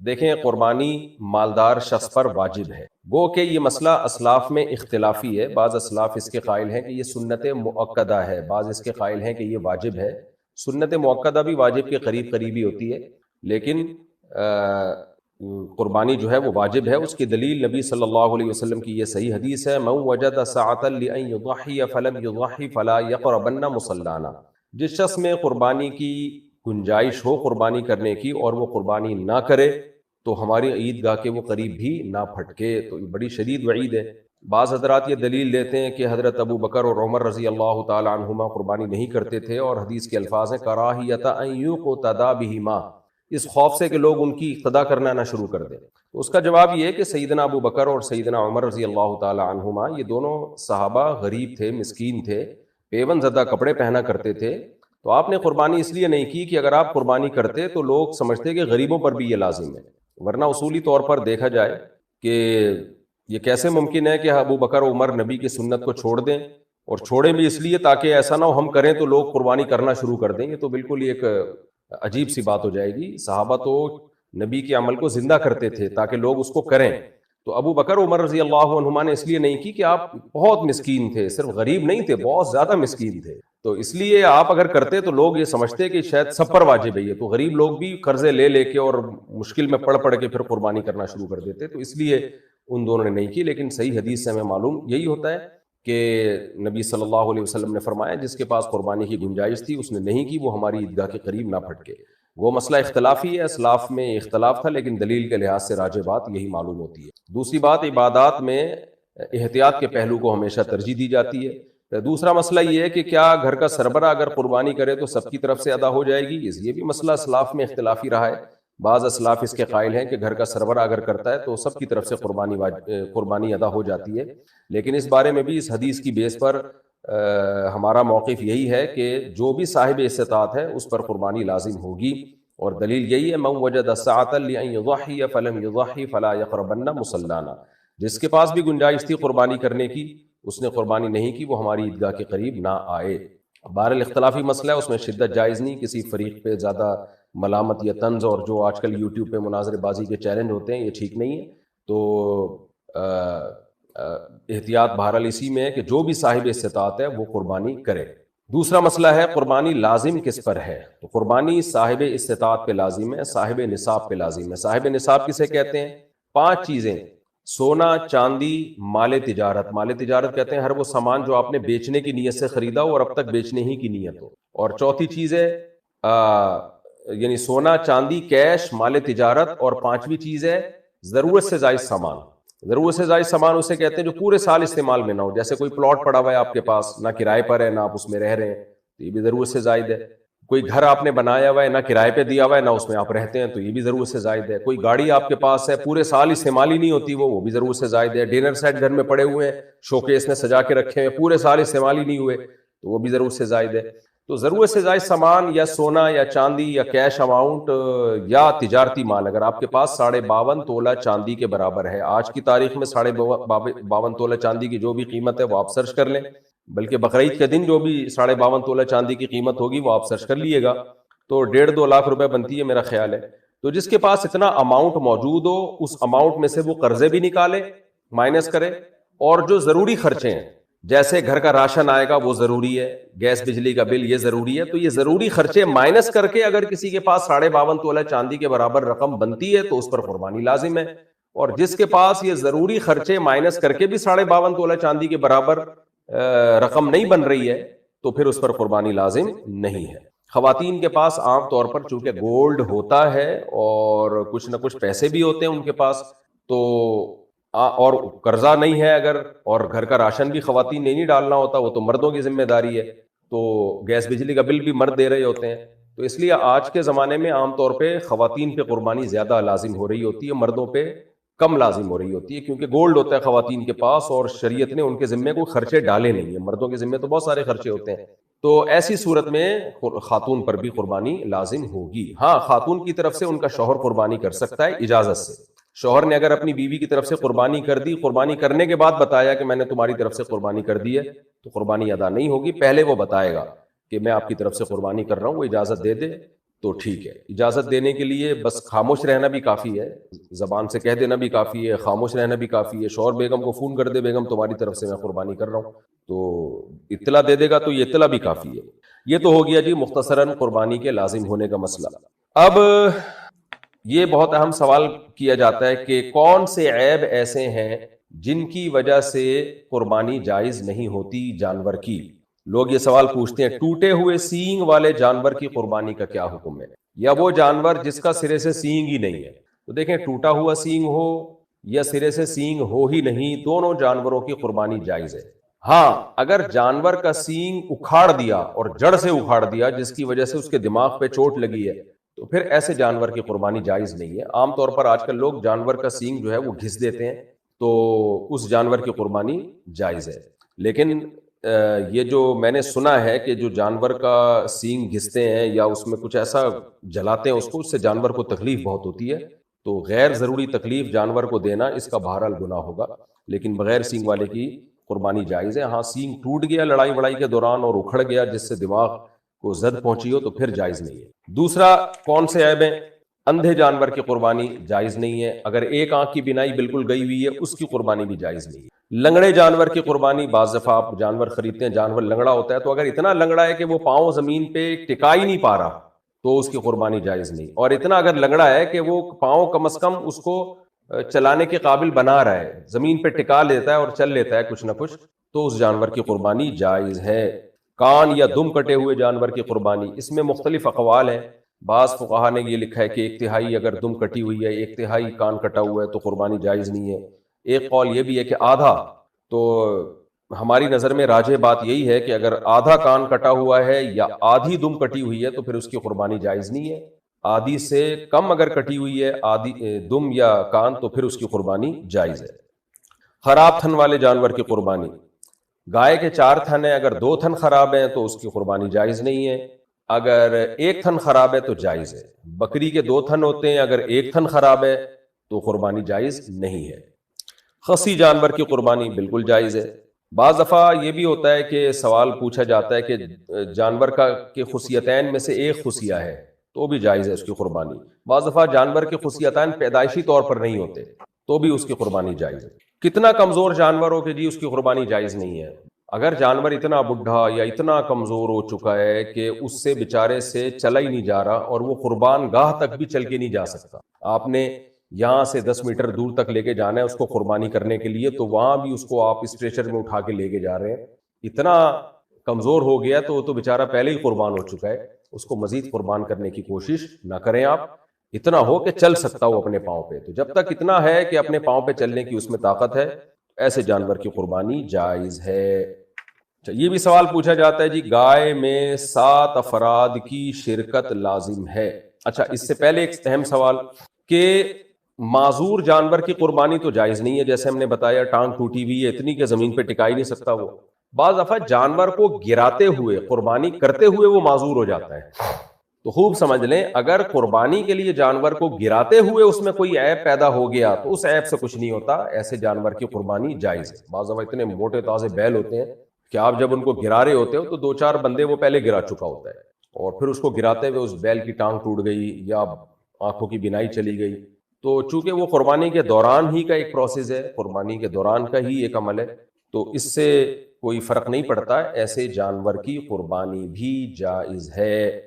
دیکھیں قربانی مالدار شخص پر واجب ہے، گو کہ یہ مسئلہ اسلاف میں اختلافی ہے، بعض اسلاف اس کے قائل ہیں کہ یہ سنت مؤکدہ ہے، بعض اس کے قائل ہیں کہ یہ واجب ہے۔ سنت مؤکدہ بھی واجب کے قریب قریبی ہوتی ہے، لیکن قربانی جو ہے وہ واجب ہے۔ اس کی دلیل نبی صلی اللہ علیہ وسلم کی یہ صحیح حدیث ہے، من وجد سعۃ لأن یضحی فلم یضحی فلا یقربن مصلانا۔ جس شخص میں قربانی کی گنجائش ہو قربانی کرنے کی اور وہ قربانی نہ کرے تو ہماری عیدگاہ کے وہ قریب بھی نہ پھٹکے، تو یہ بڑی شدید وعید ہے۔ بعض حضرات یہ دلیل دیتے ہیں کہ حضرت ابو بکر اور عمر رضی اللہ تعالی عنہما قربانی نہیں کرتے تھے، اور حدیث کے الفاظ ہیں کراہیۃ ان یقتدی بہما، اس خوف سے کہ لوگ ان کی اقتدا کرنا نہ شروع کر دیں۔ تو اس کا جواب یہ ہے کہ سیدنا ابو بکر اور سیدنا عمر رضی اللہ تعالی عنہما یہ دونوں صحابہ غریب تھے، مسکین تھے، پیون زدہ کپڑے پہنا کرتے تھے، تو آپ نے قربانی اس لیے نہیں کی کہ اگر آپ قربانی کرتے تو لوگ سمجھتے کہ غریبوں پر بھی یہ لازم ہے، ورنہ اصولی طور پر دیکھا جائے کہ یہ کیسے ممکن ہے کہ ابو بکر و عمر نبی کی سنت کو چھوڑ دیں، اور چھوڑیں بھی اس لیے تاکہ ایسا نہ ہو ہم کریں تو لوگ قربانی کرنا شروع کر دیں۔ یہ تو بالکل ایک عجیب سی بات ہو جائے گی۔ صحابہ تو نبی کے عمل کو زندہ کرتے تھے تاکہ لوگ اس کو کریں، تو ابو بکر عمر رضی اللہ عنہما نے اس لیے نہیں کی کہ آپ بہت مسکین تھے، صرف غریب نہیں تھے، بہت زیادہ مسکین تھے، تو اس لیے آپ اگر کرتے تو لوگ یہ سمجھتے کہ شاید سب پر واجب ہے یہ، تو غریب لوگ بھی قرضے لے لے کے اور مشکل میں پڑ کے پھر قربانی کرنا شروع کر دیتے، تو اس لیے ان دونوں نے نہیں کی۔ لیکن صحیح حدیث سے ہمیں معلوم یہی ہوتا ہے کہ نبی صلی اللہ علیہ وسلم نے فرمایا جس کے پاس قربانی کی گنجائش تھی اس نے نہیں کی، وہ ہماری عیدگاہ کے قریب نہ پھٹکے۔ وہ مسئلہ اختلافی ہے، اسلاف میں اختلاف تھا، لیکن دلیل کے لحاظ سے راجح بات یہی معلوم ہوتی ہے۔ دوسری بات، عبادات میں احتیاط کے پہلو کو ہمیشہ ترجیح دی جاتی ہے۔ دوسرا مسئلہ یہ ہے کہ کیا گھر کا سربراہ اگر قربانی کرے تو سب کی طرف سے ادا ہو جائے گی؟ یہ بھی مسئلہ اسلاف میں اختلافی رہا ہے۔ بعض اسلاف اس کے قائل ہیں کہ گھر کا سربراہ اگر کرتا ہے تو سب کی طرف سے قربانی ادا ہو جاتی ہے، لیکن اس بارے میں بھی اس حدیث کی بیس پر ہمارا موقف یہی ہے کہ جو بھی صاحب استطاعت ہے اس پر قربانی لازم ہوگی، اور دلیل یہی ہے من وجد سعۃ لأن یضحی فلم یضحی فلا یقربن مصلانا۔ جس کے پاس بھی گنجائش تھی قربانی کرنے کی اس نے قربانی نہیں کی، وہ ہماری عیدگاہ کے قریب نہ آئے۔ بہرحال اختلافی مسئلہ ہے، اس میں شدت جائز نہیں، کسی فریق پہ زیادہ ملامت یا طنز اور جو آج کل یوٹیوب پہ مناظرے بازی کے چیلنج ہوتے ہیں یہ ٹھیک نہیں ہے۔ تو احتیاط بہرحال اسی میں ہے کہ جو بھی صاحب استطاعت ہے وہ قربانی کرے۔ دوسرا مسئلہ ہے قربانی لازم کس پر ہے؟ تو قربانی صاحب استطاعت پہ لازم ہے، صاحب نصاب پہ لازم ہے۔ صاحب نصاب کسے کہتے ہیں؟ 5 چیزیں: سونا، چاندی، مال تجارت۔ مال تجارت کہتے ہیں ہر وہ سامان جو آپ نے بیچنے کی نیت سے خریدا ہو اور اب تک بیچنے ہی کی نیت ہو۔ اور چوتھی چیز ہے یعنی سونا، چاندی، کیش، مال تجارت، اور 5ویں چیز ہے ضرورت سے زائد سامان۔ ضرورت سے زائد سامان اسے کہتے ہیں جو پورے سال استعمال میں نہ ہو، جیسے کوئی پلاٹ پڑا ہوا ہے آپ کے پاس، نہ کرائے پر ہے نہ آپ اس میں رہ رہے ہیں تو یہ بھی ضرورت سے زائد ہے۔ کوئی گھر آپ نے بنایا ہوا ہے، نہ کرائے پہ دیا ہوا ہے نہ اس میں آپ رہتے ہیں تو یہ بھی ضرورت سے زائد ہے۔ کوئی گاڑی آپ کے پاس ہے پورے سال استعمال ہی نہیں ہوتی وہ بھی ضرورت سے زائد ہے۔ ڈنر سیٹ گھر میں پڑے ہوئے ہیں، شوکیس میں سجا کے رکھے ہیں، پورے سال استعمال ہی نہیں ہوئے تو وہ بھی ضرورت سے زائد ہے۔ تو ضرورت سے زائد سامان یا سونا یا چاندی یا کیش اماؤنٹ یا تجارتی مال اگر آپ کے پاس 52.5 تولہ چاندی کے برابر ہے، آج کی تاریخ میں 52.5 تولہ چاندی کی جو بھی قیمت ہے وہ آپ سرچ کر لیں، بلکہ بقرعید کے دن جو بھی 52.5 تولہ چاندی کی قیمت ہوگی وہ آپ سرچ کر لیے گا، تو 1.5-2 لاکھ روپے بنتی ہے میرا خیال ہے۔ تو جس کے پاس اتنا اماؤنٹ موجود ہو اس اماؤنٹ میں سے وہ قرضے بھی نکالے، مائنس کرے، اور جو ضروری خرچے ہیں جیسے گھر کا راشن آئے گا وہ ضروری ہے، گیس بجلی کا بل یہ ضروری ہے، تو یہ ضروری خرچے مائنس کر کے اگر کسی کے پاس 52.5 تولہ چاندی کے برابر رقم بنتی ہے تو اس پر قربانی لازم ہے، اور جس کے پاس یہ ضروری خرچے مائنس کر کے بھی 52.5 تولہ چاندی کے برابر رقم نہیں بن رہی ہے تو پھر اس پر قربانی لازم نہیں ہے۔ خواتین کے پاس عام طور پر چونکہ گولڈ ہوتا ہے اور کچھ نہ کچھ پیسے بھی ہوتے ہیں ان کے پاس، تو اور قرضہ نہیں ہے اگر، اور گھر کا راشن بھی خواتین نے نہیں ڈالنا ہوتا، وہ تو مردوں کی ذمہ داری ہے، تو گیس بجلی کا بل بھی مرد دے رہے ہوتے ہیں، تو اس لیے آج کے زمانے میں عام طور پہ خواتین پہ قربانی زیادہ لازم ہو رہی ہوتی ہے، مردوں پہ کم لازم ہو رہی ہوتی ہے، کیونکہ گولڈ ہوتا ہے خواتین کے پاس اور شریعت نے ان کے ذمے کوئی خرچے ڈالے نہیں ہیں، مردوں کے ذمے تو بہت سارے خرچے ہوتے ہیں، تو ایسی صورت میں خاتون پر بھی قربانی لازم ہوگی۔ ہاں، خاتون کی طرف سے ان کا شوہر قربانی کر سکتا ہے اجازت سے۔ شوہر نے اگر اپنی بیوی کی طرف سے قربانی کر دی، قربانی کرنے کے بعد بتایا کہ میں نے تمہاری طرف سے قربانی کر دی ہے، تو قربانی ادا نہیں ہوگی، پہلے وہ بتائے گا کہ میں آپ کی طرف سے قربانی کر رہا ہوں، وہ اجازت دے دے تو ٹھیک ہے. اجازت دینے کے لیے بس خاموش رہنا بھی کافی ہے, زبان سے کہہ دینا بھی کافی ہے, خاموش رہنا بھی کافی ہے. شوہر بیگم کو فون کر دے, بیگم تمہاری طرف سے میں قربانی کر رہا ہوں, تو اطلاع دے دے گا تو یہ اطلاع بھی کافی ہے. یہ تو ہو گیا جی مختصراً قربانی کے لازم ہونے کا مسئلہ. اب یہ بہت اہم سوال کیا جاتا ہے کہ کون سے عیب ایسے ہیں جن کی وجہ سے قربانی جائز نہیں ہوتی جانور کی. لوگ یہ سوال پوچھتے ہیں ٹوٹے ہوئے سینگ والے جانور کی قربانی کا کیا حکم ہے, یا وہ جانور جس کا سرے سے سینگ ہی نہیں ہے. تو دیکھیں, ٹوٹا ہوا سینگ ہو یا سرے سے سینگ ہو ہی نہیں, دونوں جانوروں کی قربانی جائز ہے. ہاں, اگر جانور کا سینگ اکھاڑ دیا اور جڑ سے اکھاڑ دیا جس کی وجہ سے اس کے دماغ پہ چوٹ لگی ہے, تو پھر ایسے جانور کی قربانی جائز نہیں ہے. عام طور پر آج کل لوگ جانور کا سینگ جو ہے وہ گھس دیتے ہیں, تو اس جانور کی قربانی جائز ہے. لیکن یہ جو میں نے سنا ہے کہ جو جانور کا سینگ گھستے ہیں یا اس میں کچھ ایسا جلاتے ہیں اس سے جانور کو تکلیف بہت ہوتی ہے, تو غیر ضروری تکلیف جانور کو دینا اس کا بہرحال گناہ ہوگا. لیکن بغیر سینگ والے کی قربانی جائز ہے. ہاں, سینگ ٹوٹ گیا لڑائی وڑائی کے دوران اور اکھڑ گیا جس سے دماغ کو زد پہنچی ہو, تو پھر جائز نہیں ہے. دوسرا کون سے عیب ہیں؟ اندھے جانور کی قربانی جائز نہیں ہے. اگر ایک آنکھ کی بینائی بالکل گئی ہوئی ہے اس کی قربانی بھی جائز نہیں ہے. لنگڑے جانور کی قربانی, بعض دفعہ آپ جانور خریدتے ہیں جانور لنگڑا ہوتا ہے, تو اگر اتنا لنگڑا ہے کہ وہ پاؤں زمین پہ ٹکا ہی نہیں پا رہا تو اس کی قربانی جائز نہیں. اور اتنا اگر لنگڑا ہے کہ وہ پاؤں کم از کم اس کو چلانے کے قابل بنا رہا ہے, زمین پہ ٹکا لیتا ہے اور چل لیتا ہے کچھ نہ کچھ, تو اس جانور کی قربانی جائز ہے. کان یا دم کٹے ہوئے جانور کی قربانی, اس میں مختلف اقوال ہیں. بعض فقہا نے یہ لکھا ہے کہ 1/3 اگر دم کٹی ہوئی ہے, 1/3 کان کٹا ہوا ہے تو قربانی جائز نہیں ہے. ایک قول یہ بھی ہے کہ آدھا. تو ہماری نظر میں راجح بات یہی ہے کہ اگر آدھا کان کٹا ہوا ہے یا آدھی دم کٹی ہوئی ہے تو پھر اس کی قربانی جائز نہیں ہے. آدھی سے کم اگر کٹی ہوئی ہے آدھی دم یا کان, تو پھر اس کی قربانی جائز ہے. خراب تھن والے جانور کی قربانی, گائے کے 4 تھن ہیں, اگر 2 تھن خراب ہیں تو اس کی قربانی جائز نہیں ہے. اگر 1 تھن خراب ہے تو جائز ہے. بکری کے 2 تھن ہوتے ہیں, اگر 1 تھن خراب ہے تو قربانی جائز نہیں ہے. خصی جانور کی قربانی بالکل جائز ہے. بعض دفعہ یہ بھی ہوتا ہے کہ سوال پوچھا جاتا ہے کہ جانور کا کے خصیتین میں سے ایک خصیہ ہے تو بھی جائز ہے اس کی قربانی. بعض دفعہ جانور کے خصیتین پیدائشی طور پر نہیں ہوتے تو بھی اس کی قربانی جائز ہے. کتنا کمزور جانور ہو کہ جی اس کی قربانی جائز نہیں ہے. اگر جانور اتنا بڈھا یا اتنا کمزور ہو چکا ہے کہ اس سے بیچارے سے چلا ہی نہیں جا رہا اور وہ قربان گاہ تک بھی چل کے نہیں جا سکتا, آپ نے یہاں سے 10 میٹر دور تک لے کے جانا ہے اس کو قربانی کرنے کے لیے, تو وہاں بھی اس کو آپ اسٹریچر میں اٹھا کے لے کے جا رہے ہیں, اتنا کمزور ہو گیا تو وہ تو بیچارہ پہلے ہی قربان ہو چکا ہے. اس کو مزید قربان کرنے کی کوشش نہ کریں آپ. اتنا ہو کہ چل سکتا ہو اپنے پاؤں پہ, تو جب تک اتنا ہے کہ اپنے پاؤں پہ چلنے کی اس میں طاقت ہے, ایسے جانور کی قربانی جائز ہے. یہ بھی سوال پوچھا جاتا ہے جی گائے میں 7 افراد کی شرکت لازم ہے. اچھا, اس سے پہلے ایک اہم سوال کہ معذور جانور کی قربانی تو جائز نہیں ہے, جیسے ہم نے بتایا ٹانگ ٹوٹی ہوئی ہے اتنی کہ زمین پہ ٹکا ہی نہیں سکتا وہ. بعض دفعہ جانور کو گراتے ہوئے قربانی کرتے ہوئے وہ معذور ہو جاتا ہے, تو خوب سمجھ لیں اگر قربانی کے لیے جانور کو گراتے ہوئے اس میں کوئی عیب پیدا ہو گیا تو اس عیب سے کچھ نہیں ہوتا, ایسے جانور کی قربانی جائز ہے. بعض دفعہ اتنے موٹے تازے بیل ہوتے ہیں کہ آپ جب ان کو گرا رہے ہوتے ہو تو 2-4 بندے وہ پہلے گرا چکا ہوتا ہے, اور پھر اس کو گراتے ہوئے اس بیل کی ٹانگ ٹوٹ گئی یا آنکھوں کی بینائی چلی گئی, تو چونکہ وہ قربانی کے دوران ہی کا ایک پروسیس ہے, قربانی کے دوران کا ہی ایک عمل ہے, تو اس سے کوئی فرق نہیں پڑتا, ایسے جانور کی قربانی بھی جائز ہے.